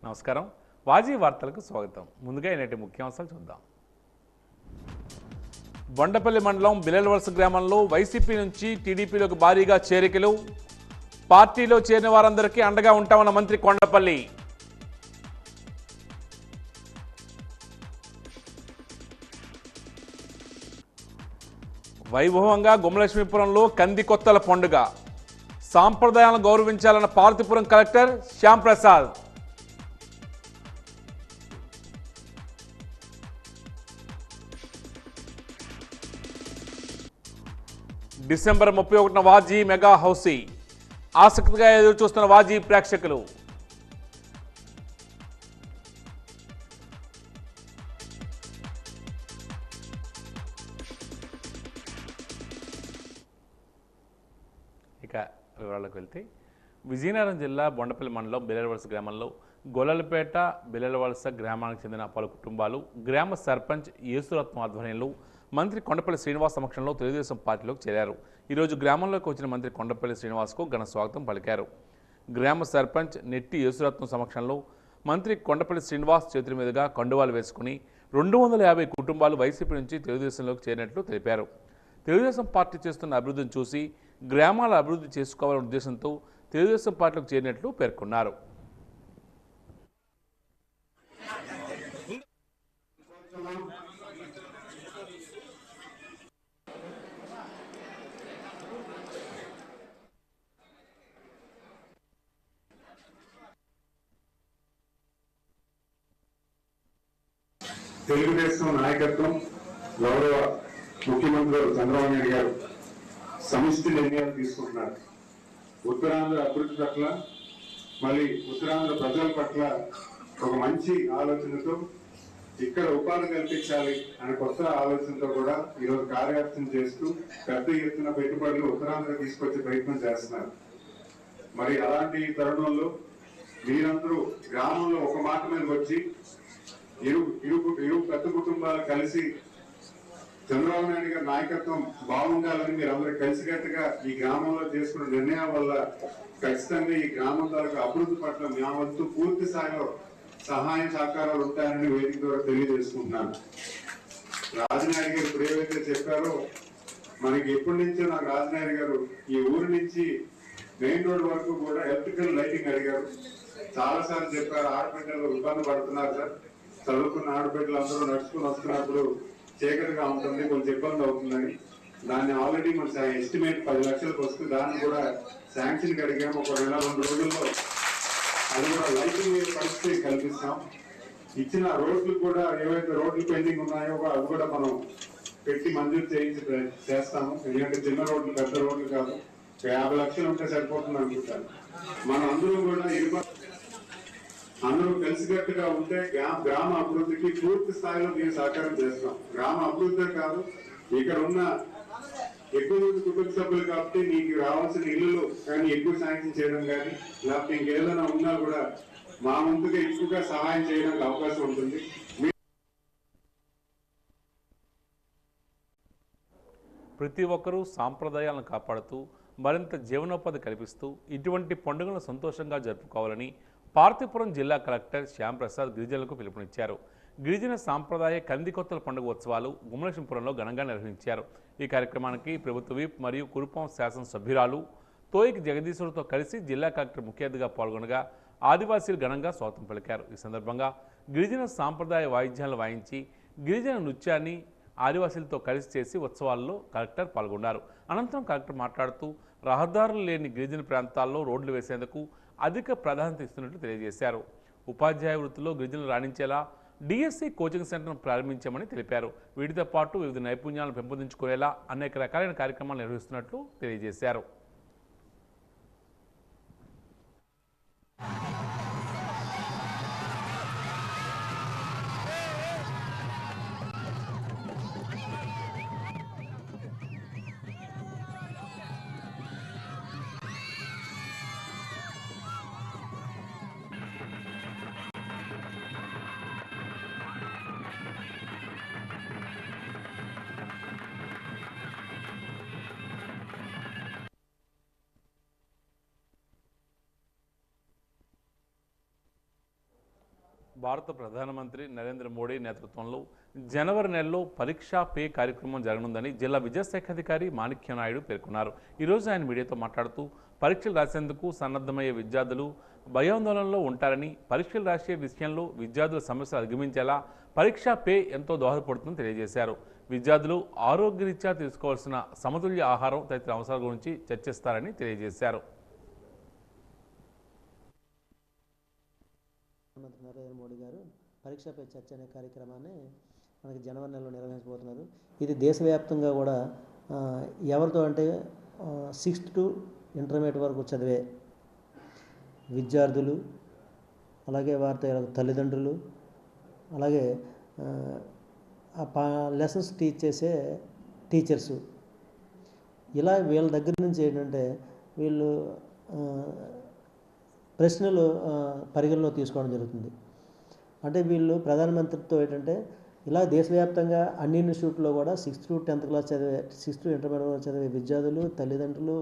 నమస్కారం. వాజీ వార్తలకు స్వాగతం. ముందుగా ఈనాటి ముఖ్యాంశాలు చూద్దాం. బొండపల్లి మండలం బిలల్వలస గ్రామంలో వైసీపీ నుంచి టీడీపీలోకి భారీగా చేరికలు. పార్టీలో చేరిన వారందరికీ అండగా ఉంటామన్న మంత్రి కొండపల్లి. వైభవంగా గుమ్మలక్ష్మీపురంలో కందికొత్తల పండుగ. సాంప్రదాయాలను గౌరవించాలన్న పార్వతీపురం కలెక్టర్ శ్యాంప్రసాద్. డిసెంబర్ 31న వాజీ మెగా హౌసీ. ఆసక్తిగా ఎదురు చూస్తున్న వాజీ ప్రేక్షకులు. ఇక వివరాలకు వెళ్తే విజయనగరం జిల్లా బొండపల్లి మండలం బిలల్వలస గ్రామంలో గొల్లలపేట బిలల్వలస గ్రామానికి చెందిన పలు కుటుంబాలు గ్రామ సర్పంచ్ యేసురత్నం ఆధ్వర్యంలో మంత్రి కొండపల్లి శ్రీనివాస్ సమక్షంలో తెలుగుదేశం పార్టీలోకి చేరారు. ఈరోజు గ్రామంలోకి వచ్చిన మంత్రి కొండపల్లి శ్రీనివాస్కు ఘన స్వాగతం పలికారు. గ్రామ సర్పంచ్ నెట్టి యేసురత్నం సమక్షంలో మంత్రి కొండపల్లి శ్రీనివాస్ చేతుల మీదుగా కండువాలు వేసుకుని 250 కుటుంబాలు వైసీపీ నుంచి తెలుగుదేశంలోకి చేరినట్లు తెలిపారు. తెలుగుదేశం పార్టీ చేస్తున్న అభివృద్ధిని చూసి గ్రామాల అభివృద్ధి చేసుకోవాలనే ఉద్దేశంతో తెలుగుదేశం పార్టీలోకి చేరినట్లు పేర్కొన్నారు. తెలుగుదేశం నాయకత్వం గౌరవ ముఖ్యమంత్రి చంద్రబాబు నాయుడు గారు సమిష్టి నిర్ణయాలు తీసుకుంటున్నారు. ఉత్తరాంధ్ర అభివృద్ధి పట్ల, మళ్ళీ ఉత్తరాంధ్ర ప్రజల పట్ల ఒక మంచి ఆలోచనతో ఇక్కడ ఉపాధి కల్పించాలి అనే కొత్త ఆలోచనతో కూడా ఈరోజు కార్యాచరణ చేస్తూ పెద్ద ఎత్తున పెట్టుబడులు ఉత్తరాంధ్ర తీసుకొచ్చే ప్రయత్నం చేస్తున్నారు. మరి అలాంటి తరుణంలో మీరందరూ గ్రామంలో ఒక మాట మీద వచ్చి ఇరు పెద్ద కుటుంబాలు కలిసి చంద్రబాబు నాయుడు గారి నాయకత్వం బాగుండాలని మీరు అందరూ కలిసికట్టుగా ఈ గ్రామంలో చేసుకున్న నిర్ణయాల వల్ల ఖచ్చితంగా ఈ గ్రామం తాలూకు అభివృద్ధి పట్ల మా వంతు పూర్తి స్థాయిలో సహాయ సహకారాలు ఉంటాయని వేదిక ద్వారా తెలియజేసుకుంటున్నాను. రాజనాయుడు గారు ఇప్పుడు ఏవైతే చెప్పారో మనకి ఎప్పటి నుంచో నాకు రాజనాయుడు గారు ఈ ఊరు నుంచి మెయిన్ రోడ్ వరకు కూడా ఎలక్ట్రికల్ లైటింగ్ అడిగారు. చాలా సార్లు చెప్పారు, ఆడబిడ్డలు ఇబ్బంది పడుతున్నారు సార్, చదువుకున్న ఆడబిడ్డలు అందరూ నడుచుకుని వస్తున్నప్పుడు చీకటిగా ఉంటుంది, కొంచెం ఇబ్బంది అవుతుందని. దాన్ని ఆల్రెడీ మన ఎస్టిమేట్ 10 లక్షలకు వస్తుంది. దాన్ని కూడా శాంక్షన్ అడిగాము. ఒక 2 రోజుల్లో అది కూడా లైటింగ్ పరిస్థితి కల్పిస్తాం. ఇచ్చిన రోడ్లు కూడా ఏవైతే రోడ్లు పెండింగ్ ఉన్నాయో అవి కూడా మనం పెట్టి మంజూరు చేస్తాము. ఎందుకంటే చిన్న రోడ్లు పెద్ద రోడ్లు కాదు, 50 లక్షలు ఉంటే సరిపోతుంది అనుకుంటాను. మనం అందరూ కూడా అందరూ కలిసికట్టుగా ఉంటే గ్రామ అభివృద్ధికి పూర్తి స్థాయిలో మేము సహకారం చేస్తాం. గ్రామ అభివృద్ధి కాదు, ఇక్కడ ఉన్న ఎక్కువ మంది కుటుంబ సభ్యులు కాబట్టి మీకు రావాల్సిన ఇల్లులు కానీ ఎక్కువ శాంక్షన్ చేయడం కానీ లేకపోతే ఇంకేదైనా ఉన్నా కూడా మా ముందుగా ఎక్కువగా సహాయం చేయడానికి అవకాశం ఉంటుంది. ప్రతి ఒక్కరూ సాంప్రదాయాలను కాపాడుతూ మరింత జీవనోపాధి కల్పిస్తూ ఇటువంటి పండుగలను సంతోషంగా జరుపుకోవాలని పార్వతీపురం జిల్లా కలెక్టర్ శ్యాంప్రసాద్ గిరిజనులకు పిలుపునిచ్చారు. గిరిజన సాంప్రదాయ కందికొత్తల పండుగ ఉత్సవాలు గుమ్మలక్ష్మీపురంలో ఘనంగా నిర్వహించారు. ఈ కార్యక్రమానికి ప్రభుత్వ విప్ మరియు కురుపాం శాసనసభ్యురాలు తోయికి జగదీశ్వరుతో కలిసి జిల్లా కలెక్టర్ ముఖ్య అతిథిగా పాల్గొనగా ఆదివాసీలు ఘనంగా స్వాగతం పలికారు. ఈ సందర్భంగా గిరిజన సాంప్రదాయ వాయిద్యాలను వాయించి గిరిజన నృత్యాన్ని ఆదివాసీలతో కలిసి చేసి ఉత్సవాల్లో కలెక్టర్ పాల్గొన్నారు. అనంతరం కలెక్టర్ మాట్లాడుతూ రహదారులు లేని గిరిజన ప్రాంతాల్లో రోడ్లు వేసేందుకు అధిక ప్రాధాన్యత ఇస్తున్నట్లు తెలియజేశారు. ఉపాధ్యాయ వృత్తిలో గిరిజనులు రాణించేలా డిఎస్సి కోచింగ్ సెంటర్ను ప్రారంభించామని తెలిపారు. వీటితో పాటు వివిధ నైపుణ్యాలను పెంపొందించుకునేలా అనేక రకాలైన కార్యక్రమాలు నిర్వహిస్తున్నట్లు తెలియజేశారు. భారత ప్రధానమంత్రి నరేంద్ర మోడీ నేతృత్వంలో జనవరి నెలలో పరీక్షా పే కార్యక్రమం జరగనుందని జిల్లా విద్యాశాఖ అధికారి మాణిక్య నాయుడు పేర్కొన్నారు. ఈరోజు ఆయన మీడియాతో మాట్లాడుతూ పరీక్షలు రాసేందుకు సన్నద్ధమయ్యే విద్యార్థులు భయాందోళనలో ఉంటారని, పరీక్షలు రాసే విషయంలో విద్యార్థుల సమస్యలు అధిగమించేలా పరీక్షా పే ఎంతో దోహదపడుతుందని తెలియజేశారు. విద్యార్థులు ఆరోగ్యరీత్యా తీసుకోవాల్సిన సమతుల్య ఆహారం తదితర అంశాల గురించి చర్చిస్తారని తెలియజేశారు. ప్రధానమంత్రి నరేంద్ర మోడీ గారు పరీక్షపై చర్చ అనే కార్యక్రమాన్ని మనకి జనవరి నెలలో నిర్వహించబోతున్నారు. ఇది దేశవ్యాప్తంగా కూడా ఎవరితో అంటే 6th to ఇంటర్మీడియట్ వరకు చదివే విద్యార్థులు, అలాగే వారితో తల్లిదండ్రులు, అలాగే లెసన్స్ టీచ్ చేసే టీచర్సు, ఇలా వీళ్ళ దగ్గర నుంచి ఏంటంటే వీళ్ళు ప్రశ్నలు పరిగణలో తీసుకోవడం జరుగుతుంది. అంటే వీళ్ళు ప్రధానమంత్రితో ఏంటంటే ఇలా దేశవ్యాప్తంగా అన్ని ఇన్స్టిట్యూట్లో కూడా 6th to 10th క్లాస్ చదివే 6th to ఇంటర్మీడియట్ చదివే విద్యార్థులు, తల్లిదండ్రులు,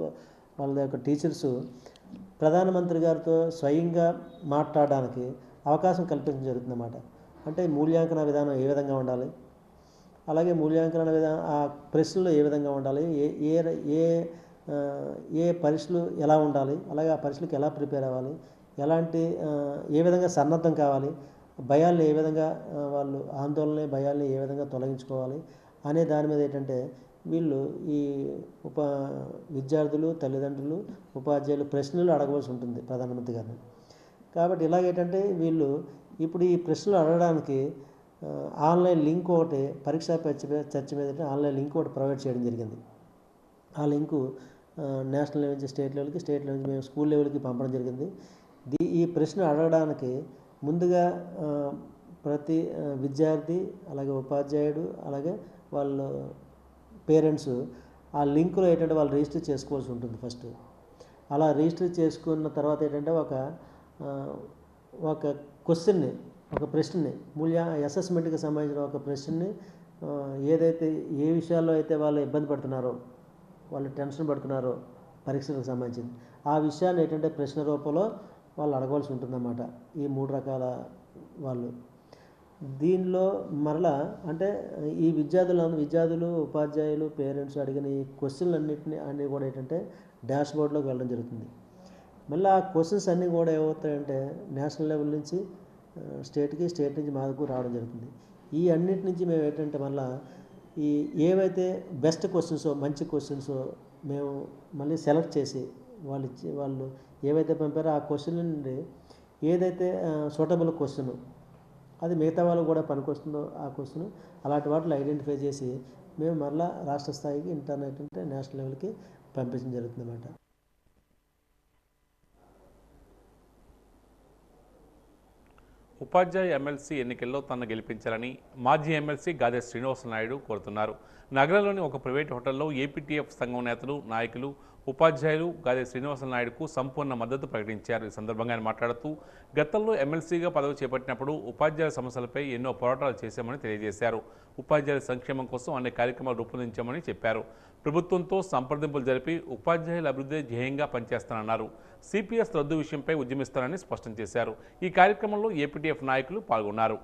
వాళ్ళ యొక్క టీచర్సు ప్రధానమంత్రి గారితో స్వయంగా మాట్లాడడానికి అవకాశం కల్పించడం జరుగుతుందన్నమాట. అంటే మూల్యాంకన విధానం ఏ విధంగా ఉండాలి, అలాగే మూల్యాంకన విధానం ఆ ప్రశ్నలు ఏ విధంగా ఉండాలి, ఏ పరీక్షలు ఎలా ఉండాలి, అలాగే ఆ పరీక్షలకు ఎలా ప్రిపేర్ అవ్వాలి, ఏ విధంగా సన్నద్ధం కావాలి, భయాల్ని ఏ విధంగా వాళ్ళు భయాల్ని ఏ విధంగా తొలగించుకోవాలి అనే దాని మీద ఏంటంటే వీళ్ళు ఈ విద్యార్థులు, తల్లిదండ్రులు, ఉపాధ్యాయులు ప్రశ్నలు అడగవలసి ఉంటుంది ప్రధానమంత్రి గారిని. కాబట్టి ఇలాగేంటంటే వీళ్ళు ఇప్పుడు ఈ ప్రశ్నలు అడగడానికి ఆన్లైన్ లింక్ ఒకటి పరీక్షా చర్చ మీద ఆన్లైన్ లింక్ ఒకటి ప్రొవైడ్ చేయడం జరిగింది. ఆ లింకు నేషనల్ లెవెల్ నుంచి స్టేట్ లెవెల్కి, స్టేట్ లెవెల్ నుంచి మేము స్కూల్ లెవెల్కి పంపడం జరిగింది. ఈ ప్రశ్న అడగడానికి ముందుగా ప్రతి విద్యార్థి, అలాగే ఉపాధ్యాయుడు, అలాగే వాళ్ళ పేరెంట్స్ ఆ లింకులో ఏంటంటే వాళ్ళు రిజిస్టర్ చేసుకోవాల్సి ఉంటుంది. ఫస్ట్ అలా రిజిస్టర్ చేసుకున్న తర్వాత ఏంటంటే ఒక క్వశ్చన్ని, ఒక ప్రశ్నని అసెస్మెంట్కి సంబంధించిన ఒక ప్రశ్నని ఏదైతే ఏ విషయాల్లో అయితే వాళ్ళు ఇబ్బంది పడుతున్నారో, వాళ్ళు టెన్షన్ పడుతున్నారో పరీక్షలకు సంబంధించింది ఆ విషయాన్ని ఏంటంటే ప్రశ్న రూపంలో వాళ్ళు అడగవలసి ఉంటుందన్నమాట. ఈ 3 రకాల వాళ్ళు దీనిలో మరలా అంటే ఈ విద్యార్థులు, ఉపాధ్యాయులు, పేరెంట్స్ అడిగిన ఈ క్వశ్చన్లు అన్నీ కూడా ఏంటంటే డాష్ బోర్డ్లోకి వెళ్ళడం జరుగుతుంది. మళ్ళీ ఆ క్వశ్చన్స్ అన్నీ కూడా ఏమవుతాయంటే నేషనల్ లెవెల్ నుంచి స్టేట్ నుంచి మాకు రావడం జరుగుతుంది. ఈ అన్నిటి నుంచి మేము ఏంటంటే మళ్ళీ ఈ ఏవైతే బెస్ట్ క్వశ్చన్సో, మంచి క్వశ్చన్సో మేము మళ్ళీ సెలెక్ట్ చేసి వాళ్ళు ఏవైతే పంపారో ఆ క్వశ్చన్ నుండి ఏదైతే సూటబుల్ క్వశ్చన్ అది మిగతా వాళ్ళకు కూడా పనికొస్తుందో ఆ క్వశ్చన్ అలాంటి వాటిని ఐడెంటిఫై చేసి మేము మరలా రాష్ట్ర స్థాయికి, ఇంటర్నేట్ అంటే నేషనల్ లెవెల్కి పంపించడం జరుగుతుందన్నమాట. ఉపాధ్యాయ ఎమ్మెల్సీ ఎన్నికల్లో తనను గెలిపించాలని మాజీ ఎమ్మెల్సీ గాదె శ్రీనివాస నాయుడు కోరుతున్నారు. నగరంలోని ఒక ప్రైవేట్ హోటల్లో ఏపీటీఎఫ్ సంఘం నేతలు, నాయకులు, ఉపాధ్యాయులు గాదె శ్రీనివాస నాయుడుకు సంపూర్ణ మద్దతు ప్రకటించారు. ఈ సందర్భంగా ఆయన మాట్లాడుతూ గతంలో ఎమ్మెల్సీగా పదవి చేపట్టినప్పుడు ఉపాధ్యాయుల సమస్యలపై ఎన్నో పోరాటాలు చేశామని తెలియజేశారు. ఉపాధ్యాయుల సంక్షేమం కోసం అనేక కార్యక్రమాలు రూపొందించామని చెప్పారు. ప్రభుత్వంతో సంప్రదింపులు జరిపి ఉపాధ్యాయుల అభివృద్ధి ధ్యేయంగా పనిచేస్తానన్నారు. సిపిఎస్ రద్దు విషయంపై ఉద్యమిస్తానని స్పష్టం చేశారు. ఈ కార్యక్రమంలో ఏపీటీఎఫ్ నాయకులు పాల్గొన్నారు.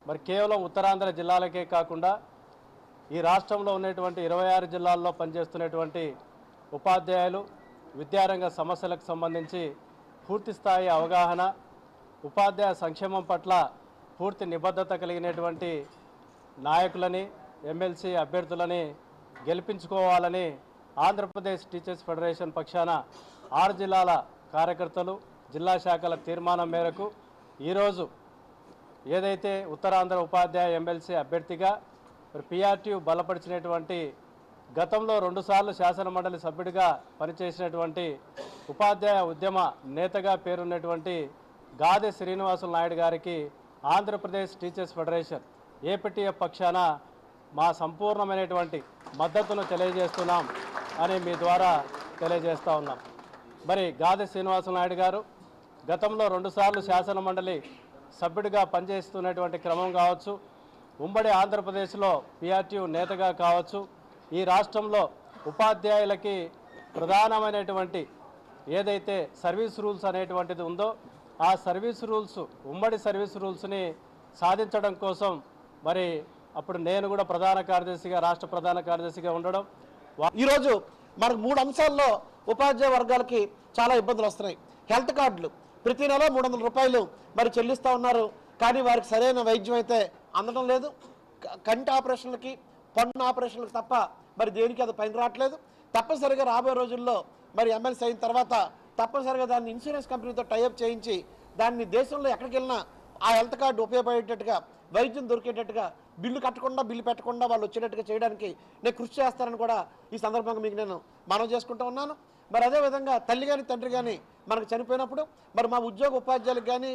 మరి కేవలం ఉత్తరాంధ్ర జిల్లాలకే కాకుండా ఈ రాష్ట్రంలో ఉన్నటువంటి 26 జిల్లాల్లో పనిచేస్తున్నటువంటి ఉపాధ్యాయులు, విద్యారంగ సమస్యలకు సంబంధించి పూర్తి స్థాయి అవగాహన, ఉపాధ్యాయ సంక్షేమం పట్ల పూర్తి నిబద్ధత కలిగినటువంటి నాయకులని, ఎమ్మెల్సీ అభ్యర్థులని గెలిపించుకోవాలని ఆంధ్రప్రదేశ్ టీచర్స్ ఫెడరేషన్ పక్షాన 6 జిల్లాల కార్యకర్తలు, జిల్లా శాఖల తీర్మానం మేరకు ఈరోజు ఏదైతే ఉత్తరాంధ్ర ఉపాధ్యాయ ఎమ్మెల్సీ అభ్యర్థిగా పిఆర్టీయు బలపరిచినటువంటి గతంలో 2 సార్లు శాసనమండలి సభ్యుడిగా పనిచేసినటువంటి ఉపాధ్యాయ ఉద్యమ నేతగా పేరున్నటువంటి గాదె శ్రీనివాసులు నాయుడు గారికి ఆంధ్రప్రదేశ్ టీచర్స్ ఫెడరేషన్ ఏపీటీఎఫ్ పక్షాన మా సంపూర్ణమైనటువంటి మద్దతును తెలియజేస్తున్నాం అని మీ ద్వారా తెలియజేస్తూ ఉన్నాం. మరి గాదె శ్రీనివాసులు నాయుడు గారు గతంలో 2 సార్లు శాసనమండలి సభ్యుడిగా పనిచేస్తున్నటువంటి క్రమం కావచ్చు, ఉమ్మడి ఆంధ్రప్రదేశ్లో పిఆర్టీయు నేతగా కావచ్చు, ఈ రాష్ట్రంలో ఉపాధ్యాయులకి ప్రధానమైనటువంటి ఏదైతే సర్వీస్ రూల్స్ అనేటువంటిది ఉందో ఆ సర్వీస్ రూల్స్ ఉమ్మడి సర్వీస్ రూల్స్ని సాధించడం కోసం మరి అప్పుడు నేను కూడా ప్రధాన కార్యదర్శిగా రాష్ట్ర ప్రధాన కార్యదర్శిగా ఉండడం ఈరోజు మనకు 3 అంశాల్లో ఉపాధ్యాయ వర్గాలకి చాలా ఇబ్బందులు వస్తున్నాయి. హెల్త్ కార్డులు ప్రతి నెల 300 రూపాయలు మరి చెల్లిస్తూ ఉన్నారు, కానీ వారికి సరైన వైద్యం అయితే అందడం లేదు. కంటి ఆపరేషన్లకి పన్ను ఆపరేషన్లకు తప్ప మరి దేనికి అది పైన రావట్లేదు. తప్పనిసరిగా రాబోయే రోజుల్లో మరి ఎమ్మెల్సీ అయిన తర్వాత తప్పనిసరిగా దాన్ని ఇన్సూరెన్స్ కంపెనీతో టైఅప్ చేయించి దాన్ని దేశంలో ఎక్కడికి వెళ్ళినా ఆ హెల్త్ కార్డు ఉపయోగపడేటట్టుగా వైద్యం దొరికేటట్టుగా బిల్లు కట్టకుండా బిల్లు పెట్టకుండా వాళ్ళు వచ్చేటట్టుగా చేయడానికి నేను కృషి చేస్తానని కూడా ఈ సందర్భంగా మీకు నేను మనవి చేసుకుంటూ ఉన్నాను. మరి అదేవిధంగా తల్లి కానీ తండ్రి కానీ మనకు చనిపోయినప్పుడు మరి మా ఉద్యోగ ఉపాధ్యాయులకు కానీ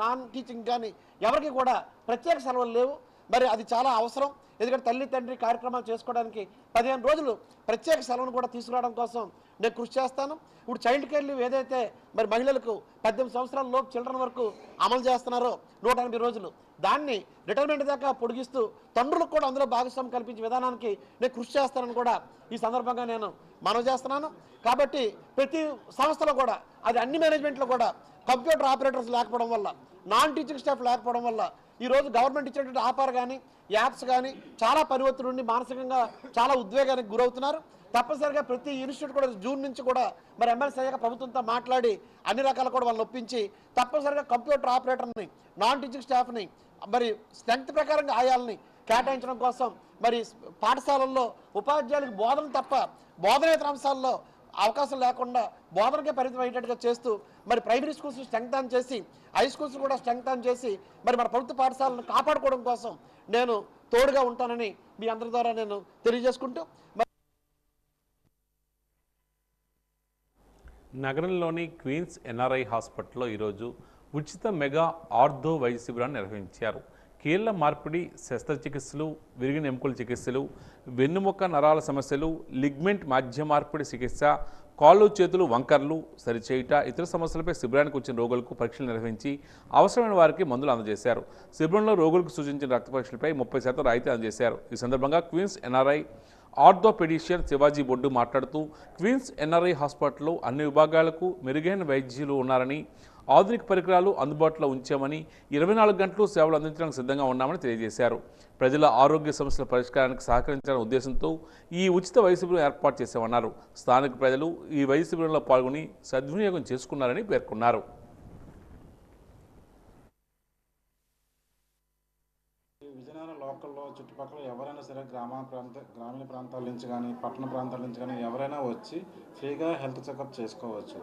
నాన్ టీచింగ్ కానీ ఎవరికి కూడా ప్రత్యేక సెలవులు లేవు. మరి అది చాలా అవసరం, ఎందుకంటే తల్లి తండ్రి కార్యక్రమాలు చేసుకోవడానికి 15 రోజులు ప్రత్యేక సెలవును కూడా తీసుకురావడం కోసం నేను కృషి చేస్తాను. ఇప్పుడు చైల్డ్ కేర్ లీవ్ ఏదైతే మరి మహిళలకు 18 సంవత్సరాల లోపు చిల్డ్రన్ వరకు అమలు చేస్తున్నారో 180 రోజులు, దాన్ని రిటైర్మెంట్ దాకా పొడిగిస్తూ తండ్రులకు కూడా అందులో భాగస్వామ్యం కల్పించే విధానానికి నేను కృషి చేస్తానని కూడా ఈ సందర్భంగా నేను మనవి చేస్తున్నాను. కాబట్టి ప్రతి సంస్థలో కూడా అది అన్ని మేనేజ్మెంట్లో కూడా కంప్యూటర్ ఆపరేటర్స్ లేకపోవడం వల్ల, నాన్ టీచింగ్ స్టాఫ్ లేకపోవడం వల్ల ఈరోజు గవర్నమెంట్ ఇచ్చేటువంటి ఆఫర్ కానీ యాప్స్ కానీ చాలా పని ఒత్తిడి ఉండి మానసికంగా చాలా ఉద్వేగానికి గురవుతున్నారు. తప్పనిసరిగా ప్రతి ఇన్స్టిట్యూట్ కూడా జూన్ నుంచి కూడా మరి ఎమ్మెల్సీ అయ్యాక ప్రభుత్వంతో మాట్లాడి అన్ని రకాల కూడా వాళ్ళని ఒప్పించి తప్పనిసరిగా కంప్యూటర్ ఆపరేటర్ని నాన్ టీచింగ్ స్టాఫ్ని మరి స్ట్రెంగ్త్ ప్రకారంగా ఆయాలని కేటాయించడం కోసం మరి పాఠశాలల్లో ఉపాధ్యాయులకు బోధన తప్ప బోధనేతర అంశాల్లో అవకాశం లేకుండా బోధనకే పరిమితం అయ్యేటట్టుగా చేస్తూ మరి ప్రైమరీ స్కూల్స్ స్ట్రెంగ్తన్ చేసి హై స్కూల్స్ కూడా స్ట్రెంగ్తన్ చేసి మరి మన ప్రభుత్వ పాఠశాలను కాపాడుకోవడం కోసం నేను తోడుగా ఉంటానని మీ అందరి ద్వారా నేను తెలియజేసుకుంటూ నగరంలోని క్వీన్స్ ఎన్ఆర్ఐ హాస్పిటల్లో ఈరోజు ఉచిత మెగా ఆర్థో వైద్య శిబిరాన్ని నిర్వహించారు. కీళ్ల మార్పిడి శస్త్రచికిత్సలు, విరిగిన ఎముకల చికిత్సలు, వెన్నుముక్క నరాల సమస్యలు, లిగ్మెంట్ మధ్య మార్పిడి చికిత్స, కాళ్ళు చేతులు వంకర్లు సరిచేయుట, ఇతర సమస్యలపై శిబిరానికి వచ్చిన రోగులకు పరీక్షలు నిర్వహించి అవసరమైన వారికి మందులు అందజేశారు. శిబిరంలో రోగులకు సూచించిన రక్త పరీక్షలపై 30% రాయితీ అందజేశారు. ఈ సందర్భంగా క్వీన్స్ ఎన్ఆర్ఐ ఆర్థోపెడిషియన్ శివాజీ బొడ్డు మాట్లాడుతూ క్వీన్స్ ఎన్ఆర్ఐ హాస్పిటల్లో అన్ని విభాగాలకు మెరుగైన వైద్యులు ఉన్నారని, ఆధునిక పరికరాలు అందుబాటులో ఉంచామని, 24 గంటలు సేవలు అందించడానికి సిద్ధంగా ఉన్నామని తెలియజేశారు. ప్రజల ఆరోగ్య సమస్యల పరిష్కారానికి సహకరించాలనే ఉద్దేశంతో ఈ ఉచిత వైద్య శిబిరం ఏర్పాటు చేశామన్నారు. స్థానిక ప్రజలు ఈ వైద్య శిబిరంలో పాల్గొని సద్వినియోగం చేసుకున్నారని పేర్కొన్నారు. విజయనగరం లోకల్లో చుట్టుపక్కల ఎవరైనా సరే గ్రామీణ ప్రాంతాల నుంచి కానీ పట్టణ ప్రాంతాల నుంచి కానీ ఎవరైనా వచ్చి ఫ్రీగా హెల్త్ చెకప్ చేసుకోవచ్చు.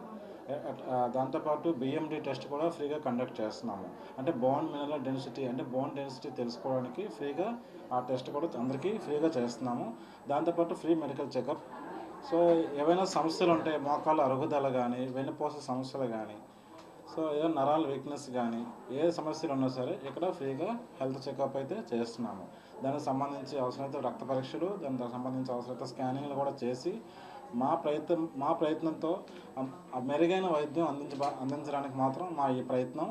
దాంతోపాటు బిఎండి టెస్ట్ కూడా ఫ్రీగా కండక్ట్ చేస్తున్నాము. అంటే బోన్ మినరల్ డెన్సిటీ అంటే బోన్ డెన్సిటీ తెలుసుకోవడానికి ఫ్రీగా ఆ టెస్ట్ కూడా అందరికీ ఫ్రీగా చేస్తున్నాము. దాంతోపాటు ఫ్రీ మెడికల్ చెకప్. సో ఏవైనా సమస్యలు ఉంటే మోకాళ్ళ అరుగుదల కానీ వెన్నుపూస సమస్యలు కానీ ఏదో నరాల వీక్నెస్ కానీ ఏ సమస్యలు ఉన్నా సరే ఇక్కడ ఫ్రీగా హెల్త్ చెకప్ అయితే చేస్తున్నాము. దానికి సంబంధించి అవసరమైతే రక్త పరీక్షలు, దానికి సంబంధించి అవసరమైతే స్కానింగ్లు కూడా చేసి మా ప్రయత్నంతో మెరుగైన వైద్యం అందించడానికి మాత్రం మా ఈ ప్రయత్నం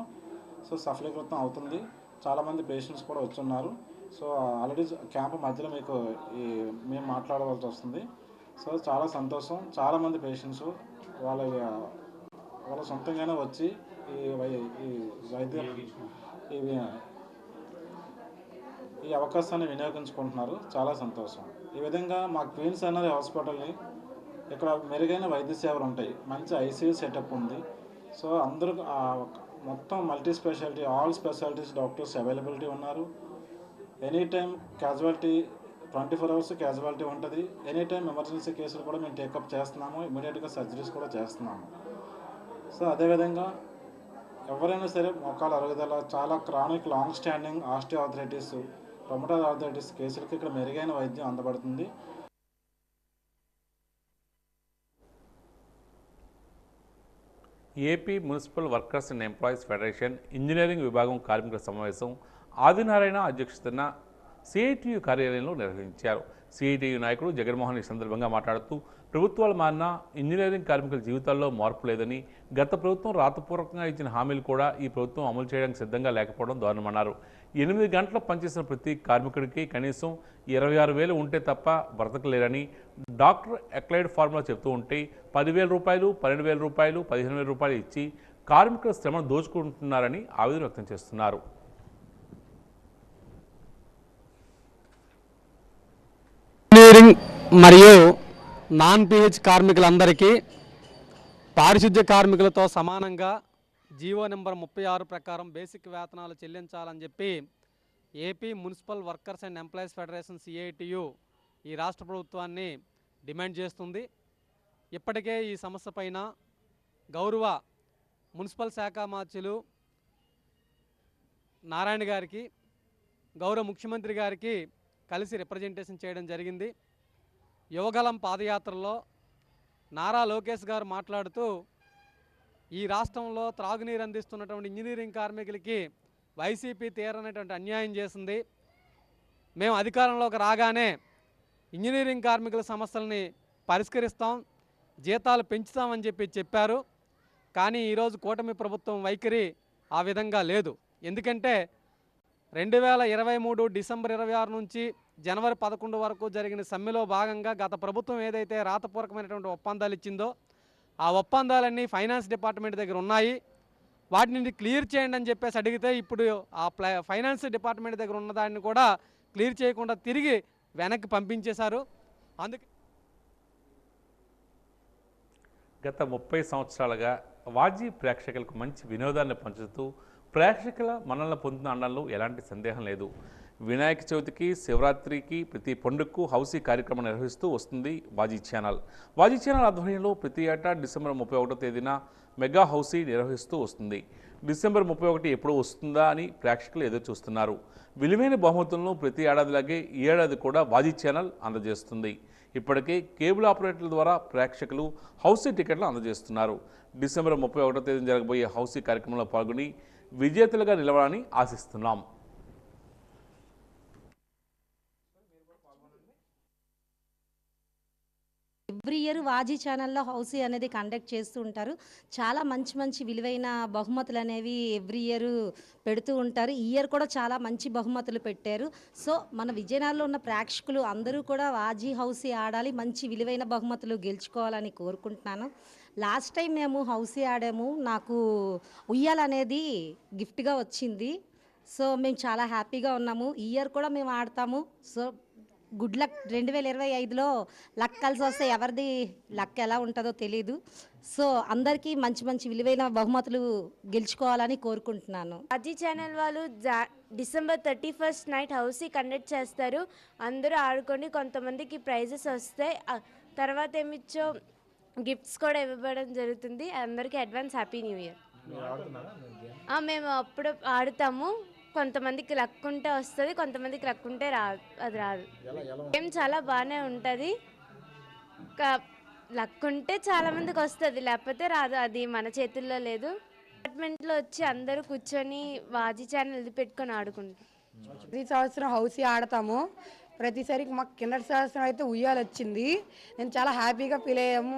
సఫలీకృతం అవుతుంది. చాలామంది పేషెంట్స్ కూడా వచ్చున్నారు. ఆల్రెడీ క్యాంపు మధ్యలో మేము మాట్లాడవలసి వస్తుంది. చాలా సంతోషం. చాలామంది పేషెంట్స్ వాళ్ళ సొంతంగానే వచ్చి ఈ అవకాశాన్ని వినియోగించుకుంటున్నారు. చాలా సంతోషం. ఈ విధంగా మా క్వీన్స్ ఎన్ఆర్ఐ హాస్పిటల్ని ఇక్కడ మెరుగైన వైద్య సేవలు ఉంటాయి. మంచి ఐసీయూ సెటప్ ఉంది. అందరూ మొత్తం multi speciality all specialities doctors availability ఉన్నారు. Any time casualty 24 hours casualty ఉంటుంది. ఎనీ టైం ఎమర్జెన్సీ కేసులు కూడా మేము టేకప్ చేస్తున్నాము. ఇమీడియట్గా సర్జరీస్ కూడా చేస్తున్నాము. అదేవిధంగా ఎవరైనా సరే మోకాల అరుగుదల, చాలా chronic long standing osteoarthritis, rheumatoid arthritis కేసులకి ఇక్కడ మెరుగైన వైద్యం అందబడుతుంది. AP municipal workers and employees federation engineering విభాగం కార్మికుల సమావేశం ఆదినారాయణ అధ్యక్షతన సిఐటియు కార్యాలయంలో నిర్వహించారు. సిఐటియు నాయకుడు జగన్మోహన్ ఈ సందర్భంగా మాట్లాడుతూ ప్రభుత్వాలు మారినా ఇంజనీరింగ్ కార్మికుల జీవితాల్లో మార్పు లేదని, గత ప్రభుత్వం రాతపూర్వకంగా ఇచ్చిన హామీలు కూడా ఈ ప్రభుత్వం అమలు చేయడానికి సిద్ధంగా లేకపోవడం దారుణమన్నారు. 8 గంటలు పనిచేసిన ప్రతి కార్మికుడికి కనీసం 26,000 ఉంటే తప్ప బ్రతకలేరని డాక్టర్ ఎక్లైడ్ ఫార్ములా చెబుతూ ఉంటే 10,000 రూపాయలు, 12,000 రూపాయలు, 15,000 రూపాయలు ఇచ్చి కార్మికుల శ్రమను దోచుకుంటున్నారని ఆవేదన వ్యక్తం చేస్తున్నారు. ఇంజనీరింగ్ మరియు నాన్ పిహెచ్ కార్మికులందరికీ పారిశుద్ధ్య కార్మికులతో సమానంగా జీవో నెంబర్ 36 ప్రకారం బేసిక్ వేతనాలు చెల్లించాలని చెప్పి AP municipal workers and employees federation CITU ఈ రాష్ట్ర ప్రభుత్వాన్ని డిమాండ్ చేస్తుంది. ఇప్పటికే ఈ సమస్య పైన గౌరవ మున్సిపల్ శాఖ మంత్రులు నారాయణ గారికి, గౌరవ ముఖ్యమంత్రి గారికి కలిసి రిప్రజెంటేషన్ చేయడం జరిగింది. యువగలం పాదయాత్రలో నారా లోకేష్ గారు మాట్లాడుతూ ఈ రాష్ట్రంలో త్రాగునీరు అందిస్తున్నటువంటి ఇంజనీరింగ్ కార్మికులకి వైసీపీ తీరనటువంటి అన్యాయం చేసింది. మేము అధికారంలోకి రాగానే ఇంజనీరింగ్ కార్మికుల సమస్యల్ని పరిష్కరిస్తాం, జీతాలు పెంచుతామని చెప్పారు. కానీ ఈరోజు కూటమి ప్రభుత్వం వైఖరి ఆ విధంగా లేదు. ఎందుకంటే 2023 డిసెంబర్ 26 నుంచి జనవరి 11 వరకు జరిగిన సమ్మెలో భాగంగా గత ప్రభుత్వం ఏదైతే రాతపూర్వకమైనటువంటి ఒప్పందాలు ఇచ్చిందో ఆ ఒప్పందాలన్నీ ఫైనాన్స్ డిపార్ట్మెంట్ దగ్గర ఉన్నాయి. వాటిని క్లియర్ చేయండి అని చెప్పేసి అడిగితే ఇప్పుడు ఆ ఫైనాన్స్ డిపార్ట్మెంట్ దగ్గర ఉన్న దాన్ని కూడా క్లియర్ చేయకుండా తిరిగి వెనక్కి పంపించేశారు. అందుకే గత 30 సంవత్సరాలుగా వాజీ ప్రేక్షకులకు మంచి వినోదాన్ని పంచుతూ ప్రేక్షకుల మన్ననలు పొందుతున్న అనడంలో ఎలాంటి సందేహం లేదు. వినాయక చవితికి, శివరాత్రికి ప్రతి పండుగకు హౌసీ కార్యక్రమం నిర్వహిస్తూ వస్తుంది వాజీ ఛానల్. వాజీ ఛానల్ ఆధ్వర్యంలో ప్రతి ఏటా డిసెంబర్ 31వ తేదీన మెగా హౌసీ నిర్వహిస్తూ వస్తుంది. డిసెంబర్ 31 ఎప్పుడు వస్తుందా అని ప్రేక్షకులు ఎదురు చూస్తున్నారు. విలువైన బహుమతులను ప్రతి ఏడాదిలాగే ఈ ఏడాది కూడా వాజీ ఛానల్ అందజేస్తుంది. ఇప్పటికే కేబుల్ ఆపరేటర్ల ద్వారా ప్రేక్షకులు హౌసీ టికెట్లు అందజేస్తున్నారు. డిసెంబర్ 31వ తేదీన జరగబోయే హౌసీ కార్యక్రమంలో పాల్గొని విజేతలుగా నిలవాలని ఆశిస్తున్నాం. ఎవ్రీ ఇయర్ వాజీ ఛానల్లో హౌసీ అనేది కండక్ట్ చేస్తూ ఉంటారు. చాలా మంచి మంచి విలువైన బహుమతులు అనేవి ఎవ్రీ ఇయర్ పెడుతూ ఉంటారు. ఈ ఇయర్ కూడా చాలా మంచి బహుమతులు పెట్టారు. సో మన విజయనగరంలో ఉన్న ప్రేక్షకులు అందరూ కూడా వాజీ హౌసీ ఆడాలి, మంచి విలువైన బహుమతులు గెలుచుకోవాలని కోరుకుంటున్నాను. లాస్ట్ టైం మేము హౌసీ ఆడాము, నాకు ఉయ్యాల అనేది గిఫ్ట్గా వచ్చింది. సో మేము చాలా హ్యాపీగా ఉన్నాము. ఈ ఇయర్ కూడా మేము ఆడతాము. So good luck. 2025లో లక్ కలిసి వస్తే ఎవరిది లక్ ఎలా ఉంటుందో తెలీదు. సో అందరికీ మంచి మంచి విలువైన బహుమతులు గెలుచుకోవాలని కోరుకుంటున్నాను. వాజీ ఛానల్ వాళ్ళు డిసెంబర్ 31 నైట్ హౌసీ కండక్ట్ చేస్తారు. అందరూ ఆడుకొని కొంతమందికి ప్రైజెస్ వస్తాయి. తర్వాత ఏమిచ్చో గిఫ్ట్స్ కూడా ఇవ్వబడడం జరుగుతుంది. అందరికీ అడ్వాన్స్ హ్యాపీ న్యూ ఇయర్. మేము అప్పుడు ఆడుతాము. కొంతమందికి లక్ ఉంటే వస్తుంది, కొంతమందికి లక్ ఉంటే అది రాదు. గేమ్ చాలా బాగానే ఉంటుంది. లక్ ఉంటే చాలా మందికి వస్తుంది, లేకపోతే రాదు. అది మన చేతుల్లో లేదు. డిపార్ట్మెంట్లో వచ్చి అందరూ కూర్చొని వాజీ ఛానల్ ఇది పెట్టుకొని ఆడుకుంటాం. ప్రతి సంవత్సరం హౌసీ ఆడతాము. ప్రతిసారి మాకు కిందటి సంవత్సరం అయితే ఉయ్యాలు వచ్చింది. నేను చాలా హ్యాపీగా ఫీల్ అయ్యాము.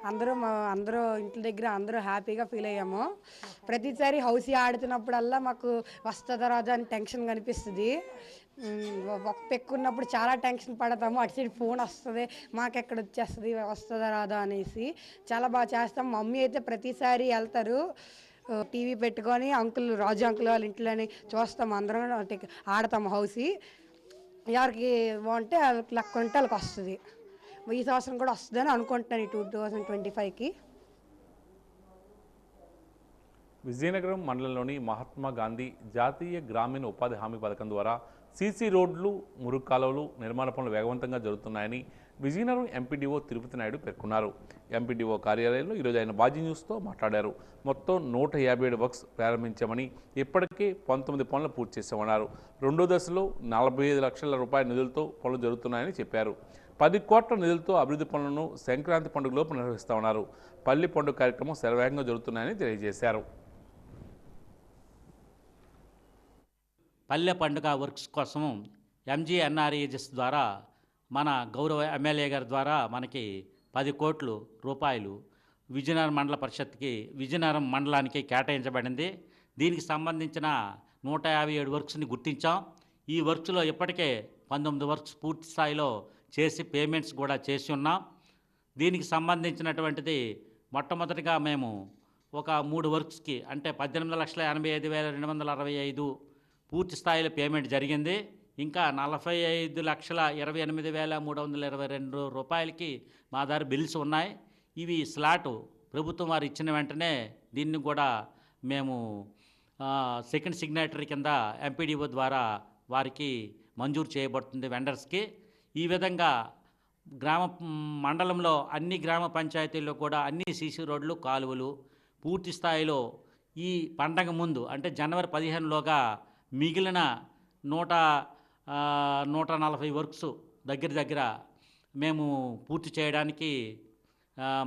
అందరూ ఇంటి దగ్గర అందరూ హ్యాపీగా ఫీల్ అయ్యాము. ప్రతిసారి హౌసీ ఆడుతున్నప్పుడల్లా మాకు వస్తుందా రాదా అని టెన్షన్ కనిపిస్తుంది. ఒక పెక్కున్నప్పుడు చాలా టెన్షన్ పడతాము. అటు సైడ్ ఫోన్ వస్తుంది, మాకెక్కడ వచ్చేస్తుంది, వస్తుందా రాదా అనేసి. చాలా బాగా చేస్తాం. మమ్మీ అయితే ప్రతిసారి వెళ్తారు, టీవీ పెట్టుకొని రాజు అంకుల్ వాళ్ళ ఇంట్లోని చూస్తాము. అందరం ఆడతాము హౌసీ. ఎవరికి బాగుంటే వాళ్ళకి లక్ ఉంటే వాళ్ళకి వస్తుంది. ఈ సంవత్సరం కూడా వస్తుందని అనుకుంటున్నాను, ఈ 2025కి. విజయనగరం మండలంలోని మహాత్మా గాంధీ జాతీయ గ్రామీణ ఉపాధి హామీ పథకం ద్వారా సీసీ రోడ్లు, మురుగు కాలువలు నిర్మాణ పనులు వేగవంతంగా జరుగుతున్నాయని విజయనగరం ఎంపీడీఓ తిరుపతి నాయుడు పేర్కొన్నారు. ఎంపీడీఓ కార్యాలయంలో ఈరోజు ఆయన వాజీ న్యూస్తో మాట్లాడారు. మొత్తం 157 వర్క్స్ ప్రారంభించామని, ఇప్పటికే 19 పనులు పూర్తి చేశామన్నారు. రెండో దశలో 45 లక్షల రూపాయల నిధులతో పనులు జరుగుతున్నాయని చెప్పారు. 10 కోట్ల నిధులతో అభివృద్ధి పనులను సంక్రాంతి పండుగలోపు నిర్వహిస్తామన్నారు. పల్లి పండుగ కార్యక్రమం శరవేగంగా జరుగుతున్నాయని తెలియజేశారు. పల్లె పండుగ వర్క్స్ కోసం MGNREGS ద్వారా మన గౌరవ ఎమ్మెల్యే గారి ద్వారా మనకి 10 కోట్ల రూపాయలు విజయనగరం మండల పరిషత్కి, విజయనగరం మండలానికి కేటాయించబడింది. దీనికి సంబంధించిన 157 వర్క్స్ని గుర్తించాం. ఈ వర్క్స్లో ఇప్పటికే 19 వర్క్స్ పూర్తి స్థాయిలో చేసి పేమెంట్స్ కూడా చేసి ఉన్నాం. దీనికి సంబంధించినటువంటిది మొట్టమొదటిగా మేము ఒక 3 వర్క్స్కి అంటే 18,85,265 పూర్తి స్థాయిలో పేమెంట్ జరిగింది. ఇంకా 45,28,322 రూపాయలకి మా దగ్గర బిల్స్ ఉన్నాయి. ఇవి స్లాటు ప్రభుత్వం వారు ఇచ్చిన వెంటనే దీన్ని కూడా మేము సెకండ్ సిగ్నేటరీ కింద ఎంపీడీఓ ద్వారా వారికి మంజూరు చేయబడుతుంది వెండర్స్కి. ఈ విధంగా మండలంలో అన్ని గ్రామ పంచాయతీల్లో కూడా అన్ని సీసీ రోడ్లు, కాలువలు పూర్తి స్థాయిలో ఈ పండగ ముందు అంటే జనవరి 15లోగా మిగిలిన 140 వర్క్స్ దగ్గర మేము పూర్తి చేయడానికి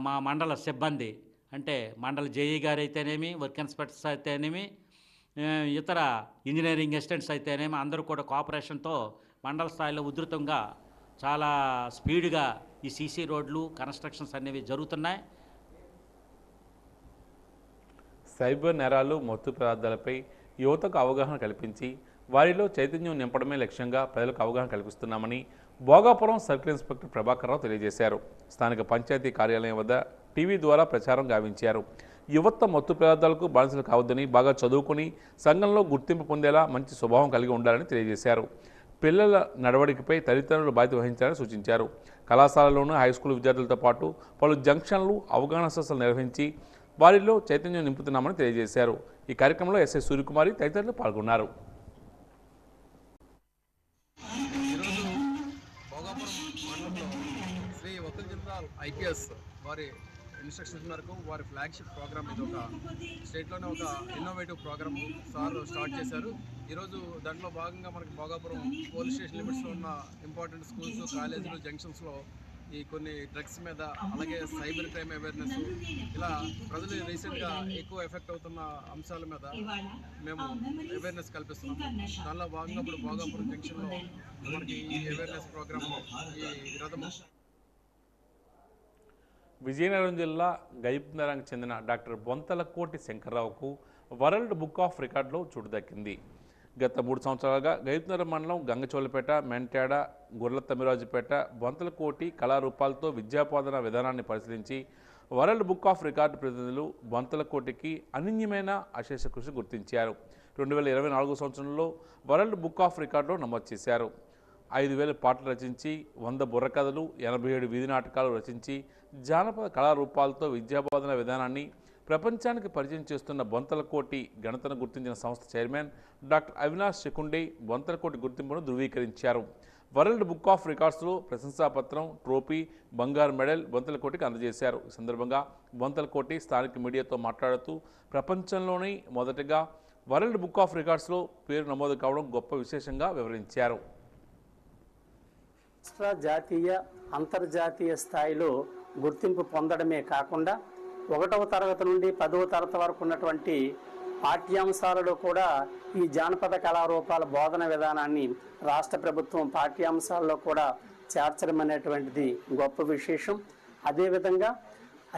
మా మండల సిబ్బంది అంటే మండల జేఈ గారు అయితేనేమి, వర్క్ ఇన్స్పెక్టర్స్ అయితేనేమి, ఇతర ఇంజనీరింగ్ అసిస్టెంట్స్ అయితేనేమి అందరూ కూడా కోఆపరేషన్తో మండల స్థాయిలో ఉధృతంగా చాలా స్పీడ్గా ఈ సీసీ రోడ్లు కన్స్ట్రక్షన్స్ అనేవి జరుగుతున్నాయి. సైబర్ నేరాలు, మత్తు పదార్థాలపై యువతకు అవగాహన కల్పించి వారిలో చైతన్యం నింపడమే లక్ష్యంగా ప్రజలకు అవగాహన కల్పిస్తున్నామని భోగాపురం సర్కిల్ ఇన్స్పెక్టర్ ప్రభాకర్రావు తెలియజేశారు. స్థానిక పంచాయతీ కార్యాలయం వద్ద టీవీ ద్వారా ప్రచారం గావించారు. యువత మత్తు పదార్థాలకు బానిసలు కావద్దని, బాగా చదువుకుని సంఘంలో గుర్తింపు పొందేలా మంచి స్వభావం కలిగి ఉండాలని తెలియజేశారు. పిల్లల నడవడికపై తల్లిదండ్రులు బాధ్యత వహించాలని సూచించారు. కళాశాలలోనూ హైస్కూల్ విద్యార్థులతో పాటు పలు జంక్షన్లు అవగాహన సదస్సులు నిర్వహించి వారిలో చైతన్యం నింపుతున్నామని తెలియజేశారు. ఈ కార్యక్రమంలో ఎస్ఐ సూర్యకుమారి తదితరులు పాల్గొన్నారు. ఈరోజు భోగాపురం మండలంలో శ్రీ వకుల్ జిందాల్ ఐపీఎస్ వారి ఇన్స్ట్రక్షన్స్ మేరకు వారి ఫ్లాగ్షిప్ ప్రోగ్రామ్ ఇది ఒక స్టేట్లోనే ఒక ఇన్నోవేటివ్ ప్రోగ్రామ్ సార్ స్టార్ట్ చేశారు. ఈరోజు దాంట్లో భాగంగా మనకి భోగాపురం పోలీస్ స్టేషన్ లిమిట్స్లో ఉన్న ఇంపార్టెంట్ స్కూల్స్, కాలేజీలు, జంక్షన్స్లో ఈ కొన్ని డ్రగ్స్ మీద, అలాగే సైబర్ క్రైమ్ అవేర్నెస్, ఇలా ప్రజలు రీసెంట్గా ఎక్కువ ఎఫెక్ట్ అవుతున్న అంశాల మీద మేము అవేర్నెస్ కల్పిస్తున్నాము. దానిలో భాగంగా ఇప్పుడు భోగాపురం జంక్షన్లో మనకి ఈ అవేర్నెస్ ప్రోగ్రామ్ ఈ రథము. విజయనగరం జిల్లా గైబ్నగరానికి చెందిన డాక్టర్ బొంతలకోటి శంకర్రావుకు వరల్డ్ బుక్ ఆఫ్ రికార్డులో చోటు దక్కింది. గత 3 సంవత్సరాలుగా గైబ్నగరం మండలం గంగచోలపేట, మెంట్యాడ, గుర్లతమ్మిరాజుపేట బొంతలకోటి కళారూపాలతో విద్యాబోధన విధానాన్ని పరిశీలించి వరల్డ్ బుక్ ఆఫ్ రికార్డు ప్రతినిధులు బొంతలకోటికి అనన్యమైన అశేష కృషి గుర్తించారు. 2024 సంవత్సరంలో వరల్డ్ బుక్ ఆఫ్ రికార్డులో నమోదు చేశారు. 5,000 పాటలు రచించి, 100 బుర్రకథలు, 87 వీధి నాటకాలు రచించి జానపద కళారూపాలతో విద్యాబోధన విధానాన్ని ప్రపంచానికి పరిచయం చేస్తున్న బొంతలకోటి ఘనతను గుర్తించిన సంస్థ చైర్మన్ డాక్టర్ అవినాష్ శకుండే బొంతలకోటి గుర్తింపును ధృవీకరించారు. వరల్డ్ బుక్ ఆఫ్ రికార్డ్స్లో ప్రశంసాపత్రం, ట్రోఫీ, బంగారు మెడల్ బొంతలకోటికి అందజేశారు. ఈ సందర్భంగా బొంతలకోటి స్థానిక మీడియాతో మాట్లాడుతూ ప్రపంచంలోనే మొదటగా వరల్డ్ బుక్ ఆఫ్ రికార్డ్స్లో పేరు నమోదు కావడం గొప్ప విశేషంగా వివరించారు. రాష్ట్ర, జాతీయ, అంతర్జాతీయ స్థాయిలో గుర్తింపు పొందడమే కాకుండా 1వ తరగతి నుండి 10వ తరగతి వరకు ఉన్నటువంటి పాఠ్యాంశాలలో కూడా ఈ జానపద కళారూపాల బోధన విధానాన్ని రాష్ట్ర ప్రభుత్వం పాఠ్యాంశాల్లో కూడా చేర్చడం అనేటువంటిది గొప్ప విశేషం. అదేవిధంగా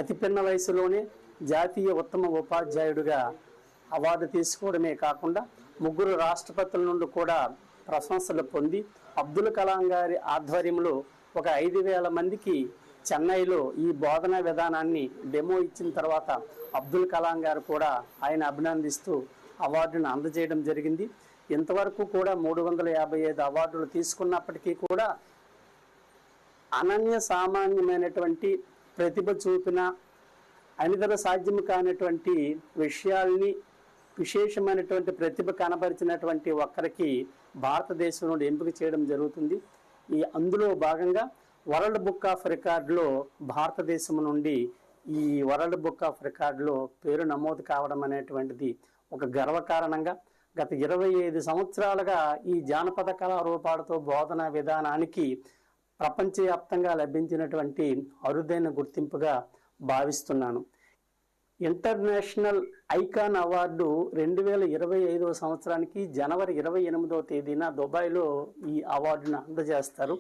అతి పిన్న వయసులోనే జాతీయ ఉత్తమ ఉపాధ్యాయుడిగా అవార్డు తీసుకోవడమే కాకుండా 3 రాష్ట్రపతుల నుండి కూడా ప్రశంసలు పొంది అబ్దుల్ కలాం గారి ఆధ్వర్యంలో ఒక 5,000 మందికి చెన్నైలో ఈ బోధనా విధానాన్ని డెమో ఇచ్చిన తర్వాత అబ్దుల్ కలాం గారు కూడా ఆయన అభినందిస్తూ అవార్డును అందజేయడం జరిగింది. ఇంతవరకు కూడా 355 అవార్డులు తీసుకున్నప్పటికీ కూడా అనన్య సామాన్యమైనటువంటి ప్రతిభ చూపిన, అనితర సాధ్యం కానటువంటి విషయాల్ని విశేషమైనటువంటి ప్రతిభ కనబరిచినటువంటి ఒక్కరికి భారతదేశం నుండి ఎంపిక చేయడం జరుగుతుంది. అందులో భాగంగా వరల్డ్ బుక్ ఆఫ్ రికార్డులో భారతదేశం నుండి ఈ వరల్డ్ బుక్ ఆఫ్ రికార్డులో పేరు నమోదు కావడం అనేటువంటిది ఒక గర్వకారణంగా గత 25 సంవత్సరాలుగా ఈ జానపద కళారూపాలతో బోధన విధానానికి ప్రపంచవ్యాప్తంగా లభించినటువంటి అరుదైన గుర్తింపుగా భావిస్తున్నాను. ఇంటర్నేషనల్ ఐకాన్ అవార్డు 2025 సంవత్సరానికి జనవరి 28వ తేదీన దుబాయ్లో ఈ అవార్డును అందజేస్తారు.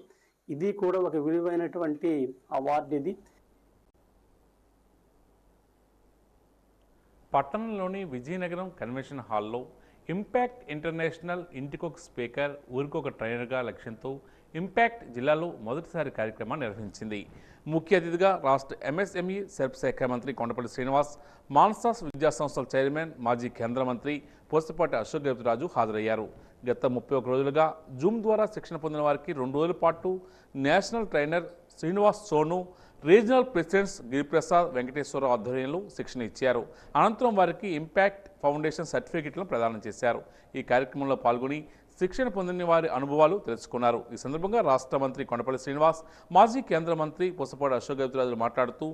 ఇది కూడా ఒక విలువైనటువంటి అవార్డు. ఇది పట్టణంలోని విజయనగరం కన్వెన్షన్ హాల్లో ఇంపాక్ట్ ఇంటర్నేషనల్ ఇంటికొక స్పీకర్ ఊరికొక ట్రైనర్గా లక్ష్యంతో ఇంపాక్ట్ జిల్లాలో మొదటిసారి కార్యక్రమాన్ని నిర్వహించింది. ముఖ్య అతిథిగా రాష్ట్ర ఎంఎస్ఎంఈ సెర్ప్ శాఖ మంత్రి కొండపల్లి శ్రీనివాస్, మాన్సాస్ విద్యాసంస్థల చైర్మన్ మాజీ కేంద్ర మంత్రి పోసపాటి అశోక్ గజపతిరాజు హాజరయ్యారు. గత 31 రోజులుగా జూమ్ ద్వారా శిక్షణ పొందిన వారికి 2 రోజుల పాటు national trainer Srinivas Sonu, regional presidents Giriprasad, Venkateswara Rao ఆధ్వర్యంలో శిక్షణ ఇచ్చారు. అనంతరం వారికి ఇంపాక్ట్ ఫౌండేషన్ సర్టిఫికెట్లను ప్రదానం చేశారు. ఈ కార్యక్రమంలో పాల్గొని శిక్షణ పొందిన వారి అనుభవాలు తెలుసుకున్నారు. ఈ సందర్భంగా రాష్ట్ర మంత్రి కొండపల్లి శ్రీనివాస్, మాజీ కేంద్ర మంత్రి పోసపాటి అశోక్ గజపతిరాజులు మాట్లాడుతూ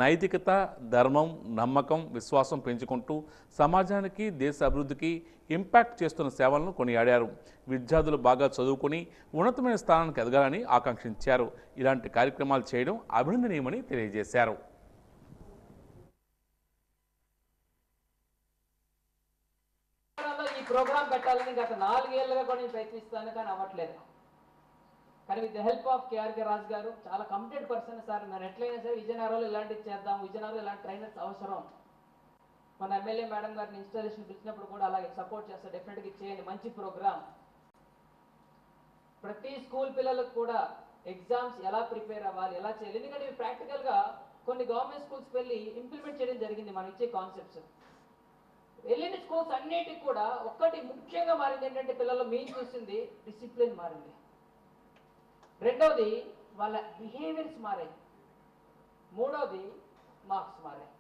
నైతికత, ధర్మం, నమ్మకం, విశ్వాసం పెంచుకుంటూ సమాజానికి, దేశ అభివృద్ధికి ఇంపాక్ట్ చేస్తున్న సేవలను కొనియాడారు. విద్యార్థులు బాగా చదువుకుని ఉన్నతమైన స్థానానికి ఎదగాలని ఆకాంక్షించారు. ఇలాంటి కార్యక్రమాలు చేయడం అభినందనీయమని తెలియజేశారు. ఈ ప్రోగ్రాం పెట్టాలని గత 4 ఏళ్ళుగా కూడా నేను ప్రయత్నిస్తాను, కానీ అవ్వట్లేదు. కానీ with the help of KRK Raju garu చాలా కమిటెడ్ పర్సన్ సార్. మరి ఎట్లయినా సరే విజయనగరంలో ఇలాంటివి చేద్దాం, విజయనగరంలో ఇలాంటి ట్రైనర్స్ అవసరం. మన ఎమ్మెల్యే మేడం గారిని ఇన్స్టాలేషన్ పిలిచినప్పుడు కూడా అలాగే సపోర్ట్ చేస్తారు. డెఫినెట్గా చేయండి, మంచి ప్రోగ్రామ్. ప్రతి స్కూల్ పిల్లలకు కూడా ఎగ్జామ్స్ ఎలా ప్రిపేర్ అవ్వాలి, ఎలా చేయాలి, ఎందుకంటే ఇవి ప్రాక్టికల్గా కొన్ని గవర్నమెంట్ స్కూల్స్కి వెళ్ళి ఇంప్లిమెంట్ చేయడం జరిగింది. మనం ఇచ్చే కాన్సెప్ట్స్ వెళ్ళిన స్కూల్స్ అన్నిటికి కూడా ఒక్కటి ముఖ్యంగా మారింది ఏంటంటే పిల్లల్లో మెయిన్ చూసింది డిసిప్లిన్ మారింది. రెండవది వాళ్ళ బిహేవియర్స్ మారాయి. మూడవది మార్క్స్ మారాయి.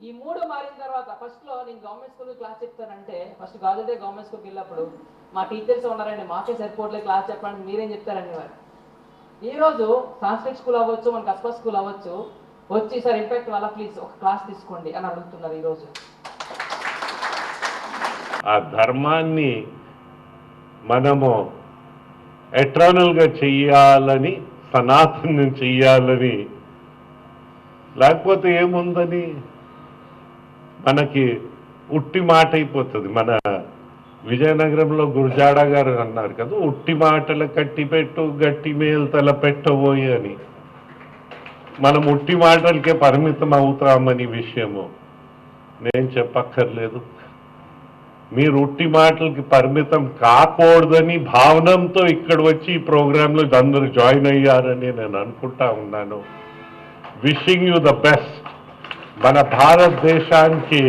ఈ 3 మారిన తర్వాత ఫస్ట్లో నేను గవర్నమెంట్ స్కూల్ క్లాస్ చెప్తానంటే ఫస్ట్ గాజుడే గవర్నమెంట్ స్కూల్కి వెళ్ళినప్పుడు మా టీచర్స్ ఉన్నారండి, మాకే సరిపోవట్లేదు క్లాస్ చెప్పడానికి, మీరేం చెప్తారనేవారు. ఈరోజు సాంస్క్రిట్ స్కూల్ అవ్వచ్చు, మన కస్బా స్కూల్ అవ్వచ్చు, వచ్చి సార్ ఇంపాక్ట్ వల్ల ప్లీజ్ ఒక క్లాస్ తీసుకోండి అని అడుగుతున్నారు ఈరోజు. ఆ ధర్మాన్ని మనము ఎటర్నల్గా చెయ్యాలని, సనాతనం చెయ్యాలని, లేకపోతే ఏముందని మనకి ఉట్టి మాట అయిపోతుంది. మన విజయనగరంలో గురజాడ గారు అన్నారు కదా, ఉట్టి మాటలు కట్టి పెట్టు గట్టి మేల్తల పెట్టబోయి అని. మనం ఉట్టి మాటలకే పరిమితం అవుతామని విషయము నేను చెప్పక్కర్లేదు. మీరు ఉట్టి మాటలకి పరిమితం కాకూడదని భావనంతో ఇక్కడ వచ్చి ఈ ప్రోగ్రాంలో అందరూ జాయిన్ అయ్యారని నేను అనుకుంటా ఉన్నాను. Wishing you the best. మన భారతదేశానికి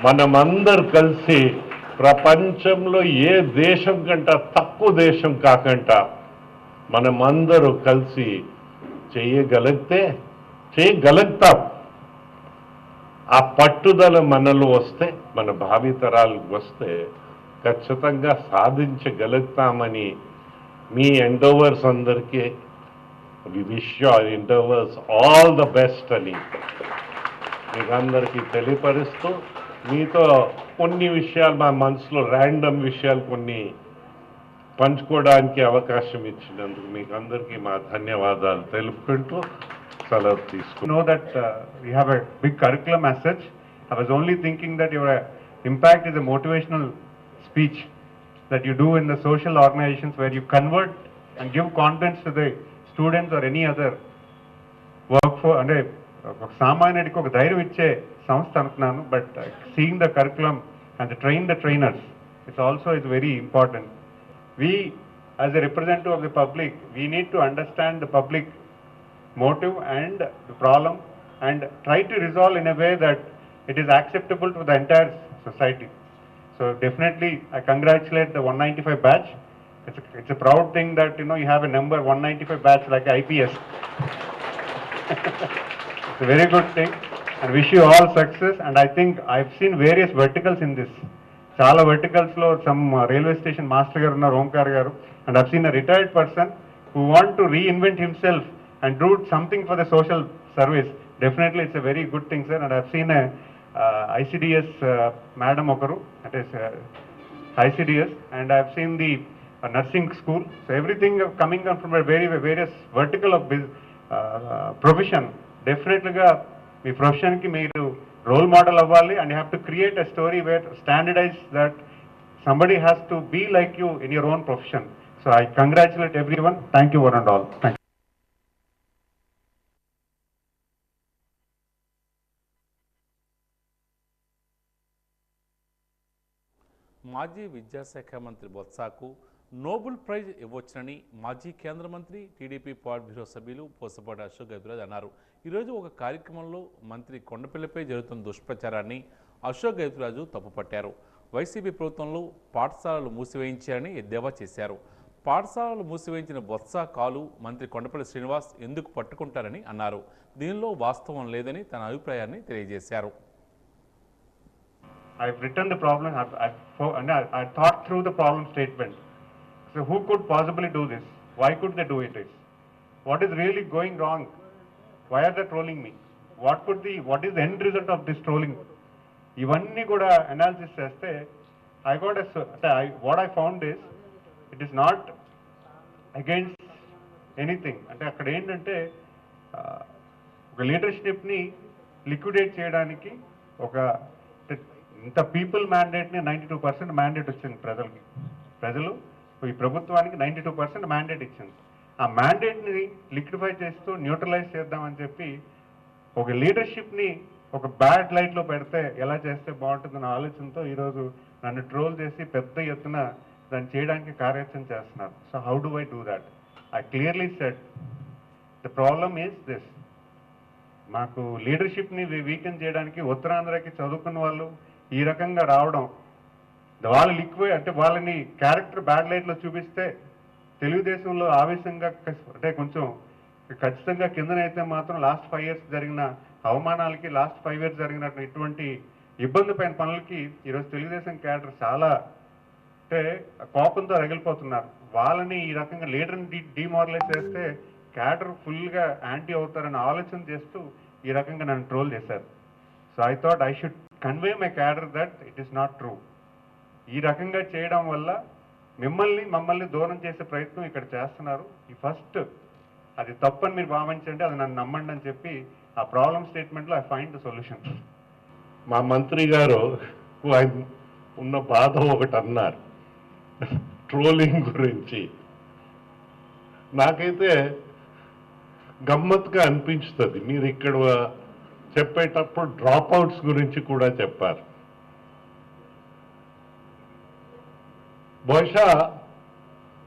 మనమందరు కలిసి ప్రపంచంలో ఏ దేశం కంటే తక్కువ దేశం కాకుండా మనమందరూ కలిసి చేయగలుగుతాం. ఆ పట్టుదల మనలో వస్తే, మన భావితరాలకు వస్తే ఖచ్చితంగా సాధించగలుగుతామని మీ ఎండోవర్స్ అందరికీ we wish your endeavours all the best అని మీకు అందరికీ తెలియపరుస్తూ, మీతో కొన్ని విషయాలు మా మనసులో ర్యాండమ్ విషయాలు కొన్ని పంచుకోవడానికి అవకాశం ఇచ్చినందుకు మీకు అందరికీ మా ధన్యవాదాలు తెలుపుకుంటూ సెలవు తీసుకుంటాం. Know that we have a big curriculum as such. I was only thinking that your impact is a motivational speech that you do in the social organizations where you convert and give confidence to the students or any other work for. అంటే సామాన్యుడికి ఒక ధైర్యం ఇచ్చే సంస్థ అనుకున్నాను. But seeing the curriculum and train the trainers it's also is very important. We as a representative of the public, we need to understand the public motive and the problem and try to resolve in a way that it is acceptable to the entire society. So definitely I congratulate the 195 batch. It's a proud thing that you have a number 195 batch like IPS. It's a very good thing and wish you all success. And I think I've seen various verticals in this. Chala verticals lo some railway station master garu unnaru, Omkar garu, and I've seen a retired person who want to reinvent himself and do something for the social service. Definitely it's a very good thing, sir. And I've seen a ICDS madam okaru, that is ICDS, and I've seen the nursing school. So everything coming from a various vertical of profession. Definitely మీ ప్రొఫెషన్కి మీరు role model అవ్వాలి and you have to create a story where standardize that somebody has to be like you in your own profession. So I congratulate everyone. Thank you one and all. Thank you. మాజీ విద్యాశాఖ మంత్రి బొత్సాకు Nobel prize ఇవ్వొచ్చునని మాజీ కేంద్ర మంత్రి TDP పాలిట్ bureau సభ్యులు పూసపాటి అశోక్ గజపతిరాజు అన్నారు. ఈరోజు ఒక కార్యక్రమంలో మంత్రి కొండపల్లిపై జరుగుతున్న దుష్ప్రచారాన్ని అశోక్ గజపతిరాజు తప్పుపట్టారు. వైసీపీ ప్రభుత్వంలో పాఠశాలలు మూసివేయించారని ఎద్దేవా చేశారు. పాఠశాలలు మూసివేయించిన బొత్స కాలు మంత్రి కొండపల్లి శ్రీనివాస్ ఎందుకు పట్టుకుంటారని అన్నారు. దీనిలో వాస్తవం లేదని తన అభిప్రాయాన్ని తెలియజేశారు. I've written the problem, I thought through the problem statement. So who could possibly do this? Why could they do it? What is really going wrong? Why are they trolling me? What is the end result of this trolling? ఇవన్నీ కూడా analysis చేస్తే what I found is it is not against anything. అంటే అక్కడ ఏంటంటే ఒక లీడర్షిప్ని liquidate చేయడానికి ఒక ఇంత పీపుల్ మ్యాండేట్ని 92% మ్యాండేట్ వచ్చింది ప్రజలు ఈ ప్రభుత్వానికి 92% మ్యాండేట్ ఇచ్చింది. ఆ మ్యాండేట్ని లిక్విడిఫై చేస్తూ న్యూట్రలైజ్ చేద్దామని చెప్పి ఒక లీడర్షిప్ని ఒక బ్యాడ్ లైట్లో పెడితే ఎలా చేస్తే బాగుంటుందన్న ఆలోచనతో ఈరోజు నన్ను ట్రోల్ చేసి పెద్ద ఎత్తున దాన్ని చేయడానికి కార్యాచరణ చేస్తున్నారు. So how do I do that? I clearly said the problem is this. మాకు లీడర్షిప్ని వీకెన్ చేయడానికి ఉత్తరాంధ్రకి చదువుకున్న వాళ్ళు ఈ రకంగా రావడం, వాళ్ళు లిక్విడ్ అంటే వాళ్ళని క్యారెక్టర్ బ్యాడ్ లైట్లో చూపిస్తే తెలుగుదేశంలో ఆవేశంగా అంటే కొంచెం ఖచ్చితంగా కిందనైతే మాత్రం లాస్ట్ 5 years జరిగిన అవమానాలకి లాస్ట్ 5 years జరిగిన ఇటువంటి ఇబ్బంది పైన పనులకి ఈరోజు తెలుగుదేశం క్యాడర్ చాలా అంటే కోపంతో రగిలిపోతున్నారు. వాళ్ళని ఈ రకంగా లీడర్ని డిమారలైజ్ చేస్తే క్యాడర్ ఫుల్గా యాంటీ అవుతారని ఆలోచన చేస్తూ ఈ రకంగా నన్ను ట్రోల్ చేశారు. So I thought I should convey my cadre that it is not true. ఈ రకంగా చేయడం వల్ల మమ్మల్ని దూరం చేసే ప్రయత్నం ఇక్కడ చేస్తున్నారు. ఈ ఫస్ట్ అది తప్పని మీరు భావించండి, అది నన్ను నమ్మండి అని చెప్పి ఆ ప్రాబ్లం స్టేట్మెంట్లో ఐ ఫైండ్ ద సొల్యూషన్. మా మంత్రి గారు ఆయన ఉన్న బాధ ఒకటి అన్నారు ట్రోలింగ్ గురించి. నాకైతే గమ్మత్తుగా అనిపించుతుంది. మీరు ఇక్కడ చెప్పేటప్పుడు డ్రాప్ అవుట్స్ గురించి కూడా చెప్పారు. బహుశా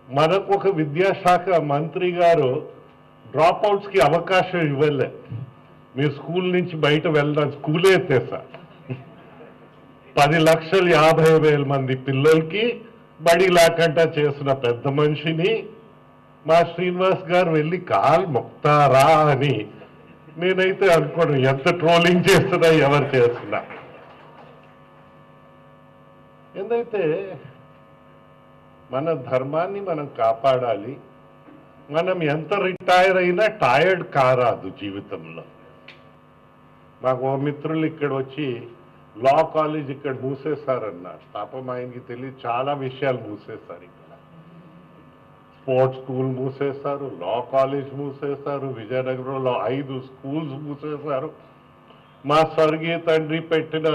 మనకు ఒక విద్యాశాఖ మంత్రి గారు డ్రాప్ అవుట్స్కి అవకాశం ఇవ్వలే. మీరు స్కూల్ నుంచి బయట వెళ్దాం, స్కూలే ఎత్తేసారు. 10,50,000 మంది పిల్లలకి బడి లేకుండా చేసిన పెద్ద మనిషిని మా శ్రీనివాస్ గారు వెళ్ళి కాలు మొక్తారా అని నేనైతే అనుకోను. ఎంత ట్రోలింగ్ చేస్తున్నా ఎవరు చేస్తున్నా. ఏందైతే మన ధర్మాన్ని మనం కాపాడాలి. మనం ఎంత రిటైర్ అయినా టైర్డ్ కారాదు జీవితంలో. మాకు ఓ మిత్రులు ఇక్కడ వచ్చి లా కాలేజ్ ఇక్కడ మూసేశారన్నారు. పాపం ఆయనకి తెలియదు, చాలా విషయాలు మూసేశారు. ఇక్కడ స్పోర్ట్స్ స్కూల్ మూసేశారు, లా కాలేజ్ మూసేశారు, విజయనగరంలో 5 స్కూల్స్ మూసేశారు. మా స్వర్గీయ తండ్రి పెట్టిన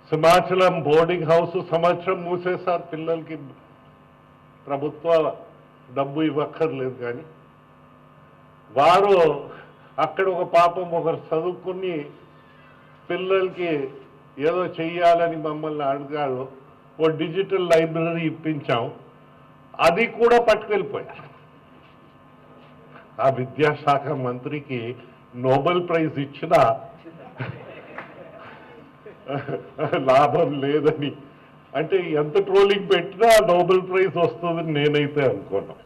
సింహాచలం బోర్డింగ్ హౌస్ సంవత్సరం మూసేశారు. పిల్లలకి ప్రభుత్వ డబ్బు ఇవ్వక్కర్లేదు కానీ వారు అక్కడ ఒక పాపం ఒకరు చదువుకుని పిల్లలకి ఏదో చెయ్యాలని మమ్మల్ని అడిగారు. ఓ డిజిటల్ లైబ్రరీ ఇప్పించాం, అది కూడా పట్టుకెళ్ళిపోయారు. ఆ విద్యాశాఖ మంత్రికి నోబెల్ ప్రైజ్ ఇచ్చినా లాభం లేదని, అంటే ఎంత ట్రోలింగ్ పెట్టినా నోబెల్ ప్రైజ్ వస్తుందని నేనైతే అనుకున్నాను.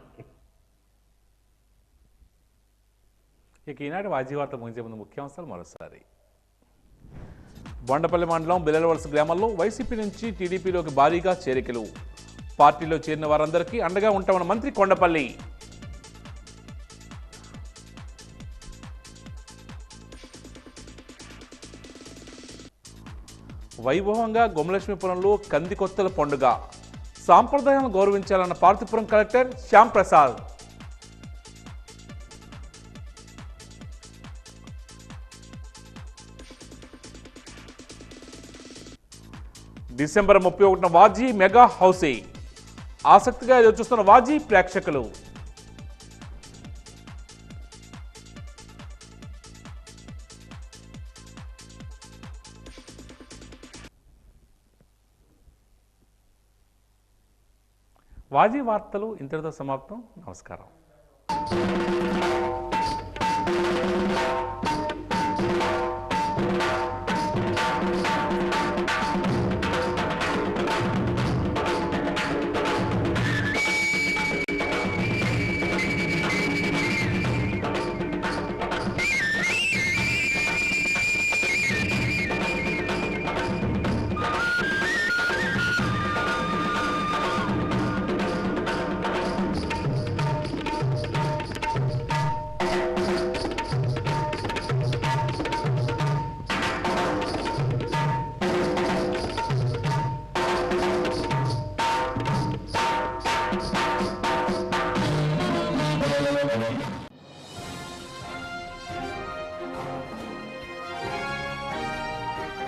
ఇక ఈనాటి వాజీవార్త ముగించే ముందు ముఖ్యాంశాలు మరోసారి. బొండపల్లి మండలం బిల్లలవలస గ్రామంలో వైసీపీ నుంచి టీడీపీలోకి భారీగా చేరికలు. పార్టీలో చేరిన వారందరికీ అండగా ఉంటామన్న మంత్రి కొండపల్లి. వైభవంగా గొమలక్ష్మీపురంలో కందికొత్తల పండుగ. సాంప్రదాయాలను గౌరవించాలన్న పార్తీపురం కలెక్టర్ శ్యామ్ ప్రసాద్. డిసెంబర్ 31న వాజీ మెగా హౌసీ. ఆసక్తిగా ఎదురుచూస్తున్న వాజీ ప్రేక్షకులు. వాజీ వార్తలు ఇంతటితో సమాప్తం. నమస్కారం.